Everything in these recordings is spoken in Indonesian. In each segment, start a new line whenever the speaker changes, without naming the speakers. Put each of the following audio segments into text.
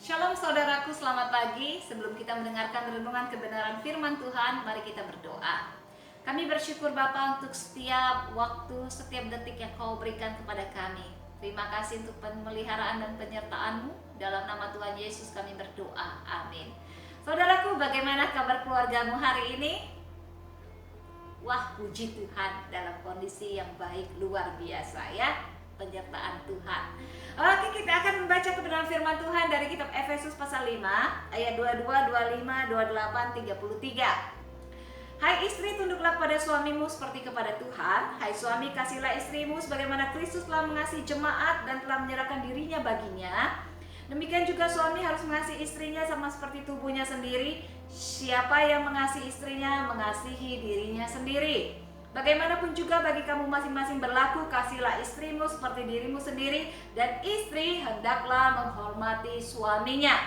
Shalom saudaraku, selamat pagi. Sebelum kita mendengarkan renungan kebenaran firman Tuhan, mari kita berdoa. Kami bersyukur Bapa untuk setiap waktu, setiap detik yang Kau berikan kepada kami. Terima kasih untuk pemeliharaan dan penyertaan-Mu. Dalam nama Tuhan Yesus kami berdoa. Amin. Saudaraku, bagaimana kabar keluargamu hari ini? Wah, puji Tuhan, dalam kondisi yang baik, luar biasa ya, penyertaan Tuhan. Oke, kita akan membaca kebenaran firman Tuhan dari kitab Efesus pasal 5 ayat 22, 25, 28, 33. Hai istri, tunduklah pada suamimu seperti kepada Tuhan. Hai suami, kasihlah istrimu sebagaimana Kristus telah mengasihi jemaat dan telah menyerahkan dirinya baginya. Demikian juga suami harus mengasihi istrinya sama seperti tubuhnya sendiri. Siapa yang mengasihi istrinya mengasihi dirinya sendiri. Bagaimanapun juga bagi kamu masing-masing berlaku, kasihlah istrimu seperti dirimu sendiri, dan istri hendaklah menghormati suaminya.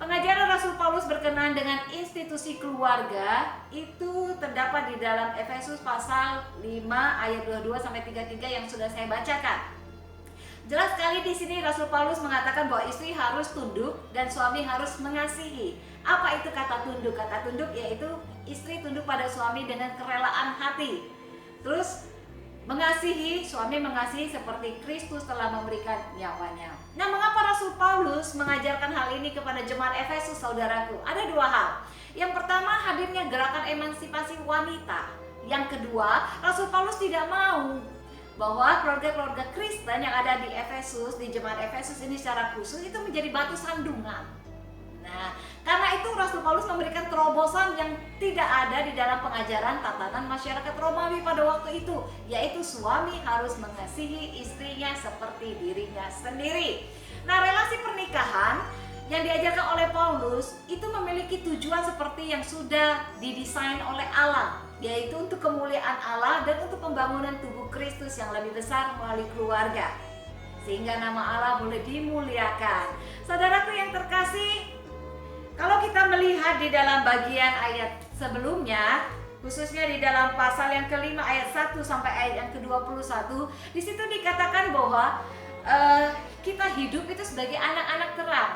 Pengajaran Rasul Paulus berkenaan dengan institusi keluarga itu terdapat di dalam Efesus pasal 5 ayat 22 sampai 33 yang sudah saya bacakan. Jelas sekali di sini Rasul Paulus mengatakan bahwa istri harus tunduk dan suami harus mengasihi. Apa itu kata tunduk? Kata tunduk yaitu istri tunduk pada suami dengan kerelaan hati. Terus mengasihi, suami mengasihi seperti Kristus telah memberikan nyawanya. Nah, mengapa Rasul Paulus mengajarkan hal ini kepada jemaat Efesus, saudaraku? Ada dua hal. Yang pertama, hadirnya gerakan emansipasi wanita. Yang kedua, Rasul Paulus tidak mau bahwa keluarga-keluarga Kristen yang ada di Efesus, di jemaat Efesus ini secara khusus itu menjadi batu sandungan. Nah, karena itu Rasul Paulus memberikan terobosan yang tidak ada di dalam pengajaran tatanan masyarakat Romawi pada waktu itu, yaitu suami harus mengasihi istrinya seperti dirinya sendiri. Nah, relasi pernikahan yang diajarkan oleh Paulus itu memiliki tujuan seperti yang sudah didesain oleh Allah, yaitu untuk kemuliaan Allah dan untuk pembangunan tubuh Kristus yang lebih besar melalui keluarga, sehingga nama Allah boleh dimuliakan. Saudaraku yang terkasih, kalau kita melihat di dalam bagian ayat sebelumnya, khususnya di dalam pasal yang kelima ayat 1 sampai ayat yang ke-21, di situ dikatakan bahwa kita hidup itu sebagai anak-anak terang.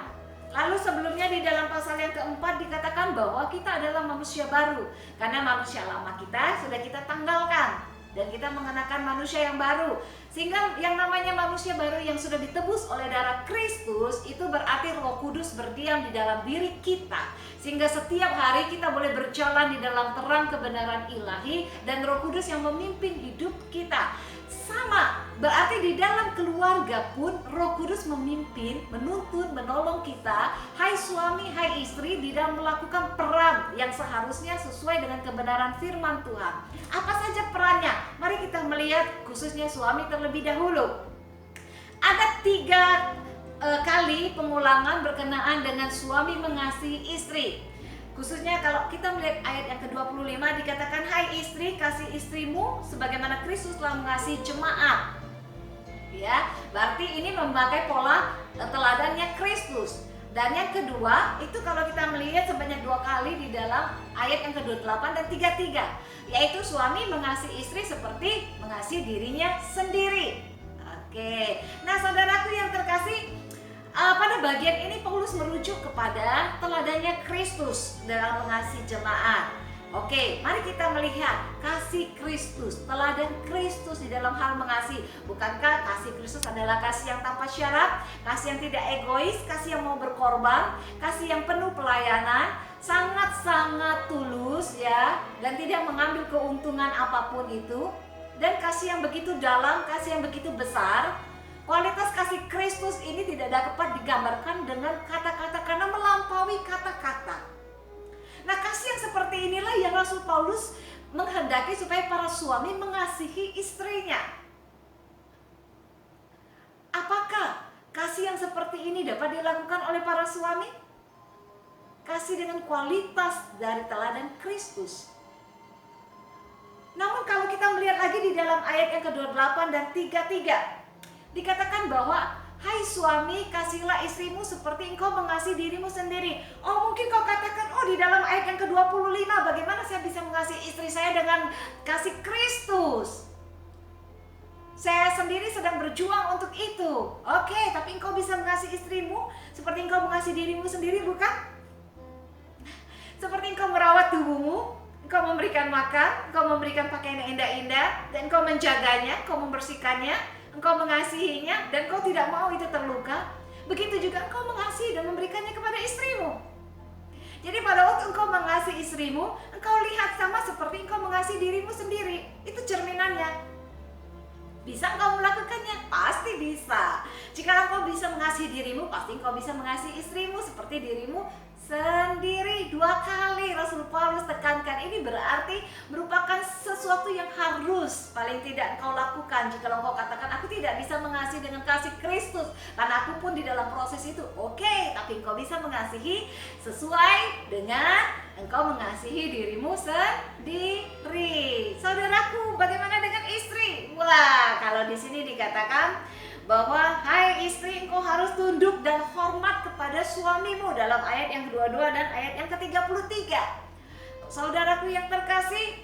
Lalu sebelumnya di dalam pasal yang keempat dikatakan bahwa kita adalah manusia baru, karena manusia lama kita sudah kita tanggalkan dan kita mengenakan manusia yang baru. Sehingga yang namanya manusia baru yang sudah ditebus oleh darah Kristus itu berarti Roh Kudus berdiam di dalam diri kita, sehingga setiap hari kita boleh berjalan di dalam terang kebenaran ilahi dan Roh Kudus yang memimpin hidup kita. Sama, berarti di dalam keluarga pun Roh Kudus memimpin, menuntun, menolong kita, hai suami, hai istri, di dalam melakukan peran yang seharusnya sesuai dengan kebenaran firman Tuhan. Apa saja perannya? Mari kita melihat khususnya suami terlebih dahulu. Ada 3 kali pengulangan berkenaan dengan suami mengasihi istri. Khususnya kalau kita melihat ayat yang ke-25 dikatakan, hai istri, kasih istrimu sebagaimana Kristus telah mengasihi jemaat. Ya, berarti ini memakai pola teladannya Kristus. Dan yang kedua, itu kalau kita melihat sebanyak 2 kali di dalam ayat yang ke-28 dan 33, yaitu suami mengasihi istri seperti mengasihi dirinya sendiri. Oke. Nah, saudaraku yang terkasih, pada bagian ini Paulus merujuk kepada teladannya Kristus dalam mengasihi jemaat. Oke, mari kita melihat kasih Kristus, teladan Kristus di dalam hal mengasihi. Bukankah kasih Kristus adalah kasih yang tanpa syarat, kasih yang tidak egois, kasih yang mau berkorban, kasih yang penuh pelayanan, sangat-sangat tulus ya, dan tidak mengambil keuntungan apapun itu, dan kasih yang begitu dalam, kasih yang begitu besar. Kualitas kasih Kristus ini tidak dapat digambarkan dengan kata-kata karena melampaui kata-kata. Nah, kasih yang seperti inilah yang Rasul Paulus menghendaki supaya para suami mengasihi istrinya. Apakah kasih yang seperti ini dapat dilakukan oleh para suami? Kasih dengan kualitas dari teladan Kristus. Namun kalau kita melihat lagi di dalam ayat yang ke-28 dan 33, dikatakan bahwa hai suami, kasihlah istrimu seperti engkau mengasihi dirimu sendiri. Oh, mungkin kau katakan, oh di dalam ayat yang ke-25 bagaimana saya bisa mengasihi istri saya dengan kasih Kristus? Saya sendiri sedang berjuang untuk itu. Oke, tapi engkau bisa mengasihi istrimu Seperti engkau mengasihi dirimu sendiri, bukan? Seperti engkau merawat tubuhmu, engkau memberikan makan, engkau memberikan pakaian yang indah-indah, dan engkau menjaganya, engkau membersihkannya, engkau mengasihinya, dan engkau tidak mau itu terluka. Begitu juga engkau mengasihi dan memberikannya kepada istrimu. Jadi pada waktu engkau mengasihi istrimu, engkau lihat sama seperti engkau mengasihi dirimu sendiri. Itu cerminannya. Bisa engkau melakukannya? Pasti bisa. Jika engkau bisa mengasihi dirimu, pasti engkau bisa mengasihi istrimu seperti dirimu sendiri. 2 kali Rasul Paulus tekankan, ini berarti merupakan sesuatu yang harus paling tidak engkau lakukan. Jika engkau katakan, aku tidak bisa mengasihi dengan kasih Kristus karena aku pun di dalam proses itu. Oke, tapi engkau bisa mengasihi sesuai dengan engkau mengasihi dirimu sendiri. Saudaraku, bagaimana dengan istri? Wah, kalau di sini dikatakan bahwa hai istri, engkau harus tunduk dan hormat kepada suamimu dalam ayat yang ke-22 dan ayat yang ke-33. Saudaraku yang terkasih,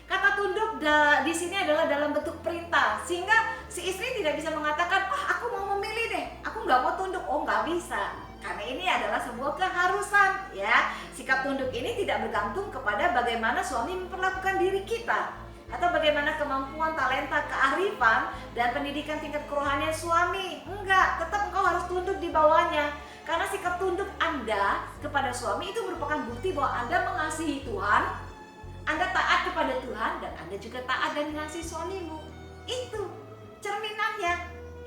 kata tunduk di sini adalah dalam bentuk perintah, sehingga si istri tidak bisa mengatakan, aku mau memilih deh, aku nggak mau tunduk. Oh, nggak bisa, karena ini adalah sebuah keharusan, ya. Sikap tunduk ini tidak bergantung kepada bagaimana suami memperlakukan diri kita, atau bagaimana kemampuan, talenta, kearifan, dan pendidikan tingkat kerohanian suami. Enggak, tetap engkau harus tunduk di bawahnya. Karena sikap tunduk Anda kepada suami itu merupakan bukti bahwa Anda mengasihi Tuhan, Anda taat kepada Tuhan, dan Anda juga taat dan mengasihi suamimu. Itu cerminannya,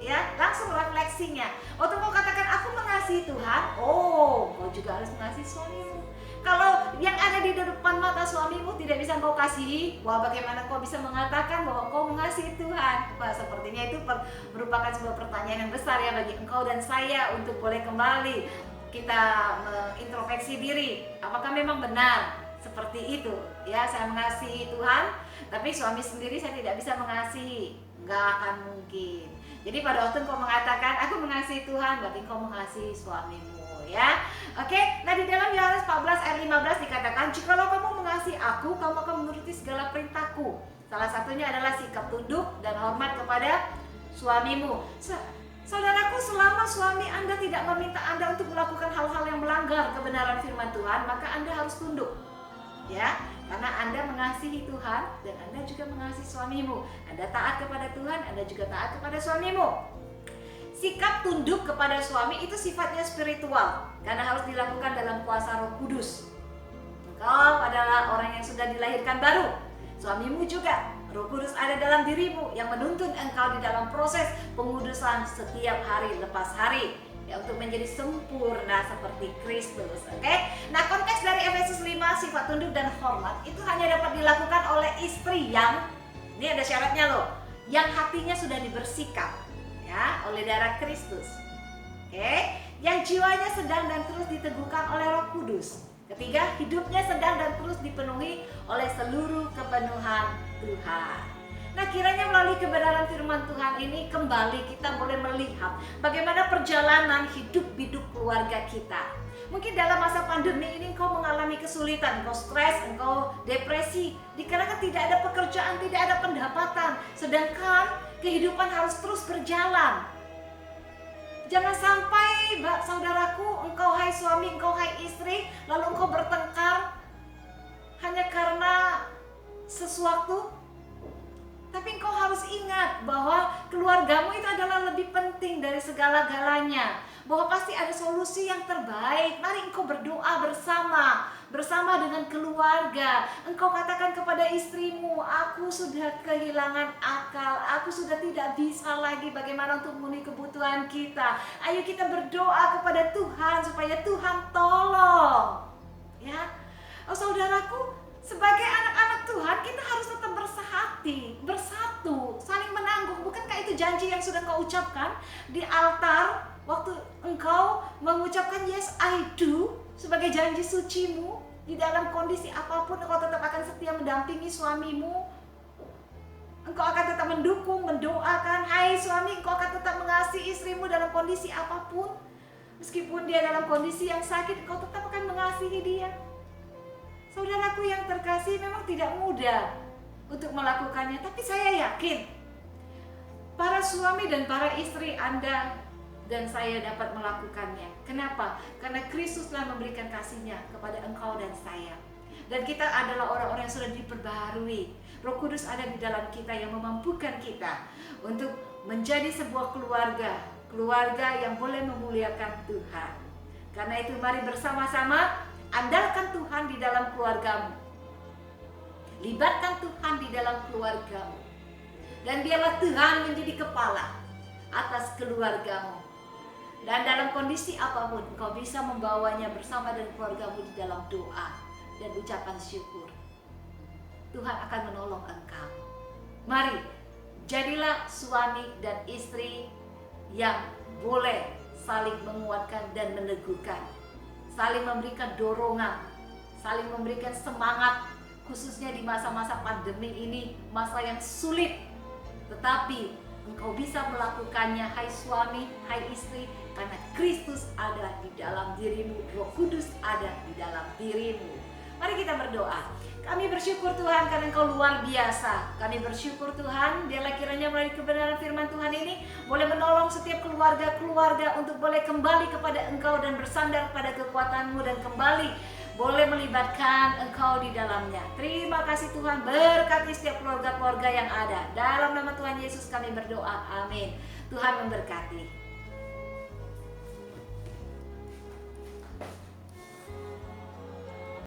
ya. Langsung refleksinya. Waktu kau katakan aku mengasihi Tuhan, oh, kau juga harus mengasihi suamimu. Kalau yang ada di depan mata suamimu tidak bisa kau kasihi, wah, bagaimana kau bisa mengatakan bahwa kau mengasihi Tuhan? Wah, sepertinya itu merupakan sebuah pertanyaan yang besar ya bagi engkau dan saya untuk boleh kembali kita mengintrospeksi diri. Apakah memang benar seperti itu? Ya, saya mengasihi Tuhan, tapi suami sendiri saya tidak bisa mengasihi. Nggak akan mungkin. Jadi pada waktu engkau mengatakan aku mengasihi Tuhan, berarti engkau mengasihi suamimu. Ya, oke. Nah, di dalam Yohanes 14 ayat 15 dikatakan, jikalau kamu mengasihi aku, kamu akan menuruti segala perintahku. Salah satunya adalah sikap tunduk dan hormat kepada suamimu. Saudaraku, selama suami Anda tidak meminta Anda untuk melakukan hal-hal yang melanggar kebenaran firman Tuhan, maka Anda harus tunduk. Ya, karena Anda mengasihi Tuhan dan Anda juga mengasihi suamimu. Anda taat kepada Tuhan, Anda juga taat kepada suamimu. Sikap tunduk kepada suami itu sifatnya spiritual, karena harus dilakukan dalam kuasa Roh Kudus. Engkau adalah orang yang sudah dilahirkan baru, suamimu juga. Roh Kudus ada dalam dirimu yang menuntun engkau di dalam proses pengudusan setiap hari lepas hari, ya, untuk menjadi sempurna seperti Kristus. Oke? Nah, konteks dari Efesus 5, sifat tunduk dan hormat itu hanya dapat dilakukan oleh istri yang, ini ada syaratnya loh, yang hatinya sudah dibersihkan, ya, oleh darah Kristus. Oke? Yang jiwanya sedang dan terus diteguhkan oleh Roh Kudus. Ketiga, hidupnya sedang dan terus dipenuhi oleh seluruh kepenuhan Tuhan. Nah, kiranya melalui kebenaran firman Tuhan ini kembali kita boleh melihat bagaimana perjalanan hidup keluarga kita. Mungkin dalam masa pandemi ini engkau mengalami kesulitan, engkau stres, engkau depresi, dikarenakan tidak ada pekerjaan, tidak ada pendapatan, sedangkan kehidupan harus terus berjalan. Jangan sampai, saudaraku, engkau hai suami, engkau hai istri, lalu engkau bertengkar hanya karena sesuatu. Tapi engkau harus ingat bahwa keluargamu itu adalah lebih penting dari segala-galanya. Bahwa pasti ada solusi yang terbaik. Mari engkau berdoa bersama dengan keluarga. Engkau katakan kepada istrimu, aku sudah kehilangan akal, aku sudah tidak bisa lagi bagaimana untuk memenuhi kebutuhan kita. Ayo kita berdoa kepada Tuhan supaya Tuhan tolong. Ya, oh saudaraku, sebagai anak-anak Tuhan kita harus tetap bersehati, bersatu, saling menanggung. Bukankah itu janji yang sudah kau ucapkan di altar waktu engkau mengucapkan yes I do sebagai janji sucimu? Di dalam kondisi apapun engkau tetap akan setia mendampingi suamimu. Engkau akan tetap mendukung, mendoakan. Hai suami, engkau akan tetap mengasihi istrimu dalam kondisi apapun. Meskipun dia dalam kondisi yang sakit, engkau tetap akan mengasihi dia. Saudaraku yang terkasih, memang tidak mudah untuk melakukannya, tapi saya yakin para suami dan para istri Anda dan saya dapat melakukannya. Kenapa? Karena Kristus telah memberikan kasih-Nya kepada engkau dan saya. Dan kita adalah orang-orang yang sudah diperbaharui. Roh Kudus ada di dalam kita yang memampukan kita untuk menjadi sebuah keluarga yang boleh memuliakan Tuhan. Karena itu mari bersama-sama andalkan Tuhan di dalam keluargamu. Libatkan Tuhan di dalam keluargamu. Dan biarlah Tuhan menjadi kepala atas keluargamu. Dan dalam kondisi apapun engkau bisa membawanya bersama dengan keluargamu di dalam doa dan ucapan syukur. Tuhan akan menolong engkau. Mari, jadilah suami dan istri yang boleh saling menguatkan dan meneguhkan, saling memberikan dorongan, saling memberikan semangat, khususnya di masa-masa pandemi ini, masa yang sulit. Tetapi engkau bisa melakukannya, hai suami, hai istri, karena Kristus ada di dalam dirimu, Roh Kudus ada di dalam dirimu. Mari kita berdoa. Kami bersyukur Tuhan karena Engkau luar biasa. Kami bersyukur Tuhan, biarlah kiranya melalui kebenaran firman Tuhan ini boleh menolong setiap keluarga-keluarga untuk boleh kembali kepada Engkau dan bersandar pada kekuatan-Mu dan kembali boleh melibatkan Engkau di dalamnya. Terima kasih Tuhan, berkati setiap keluarga-keluarga yang ada. Dalam nama Tuhan Yesus kami berdoa, amin. Tuhan memberkati.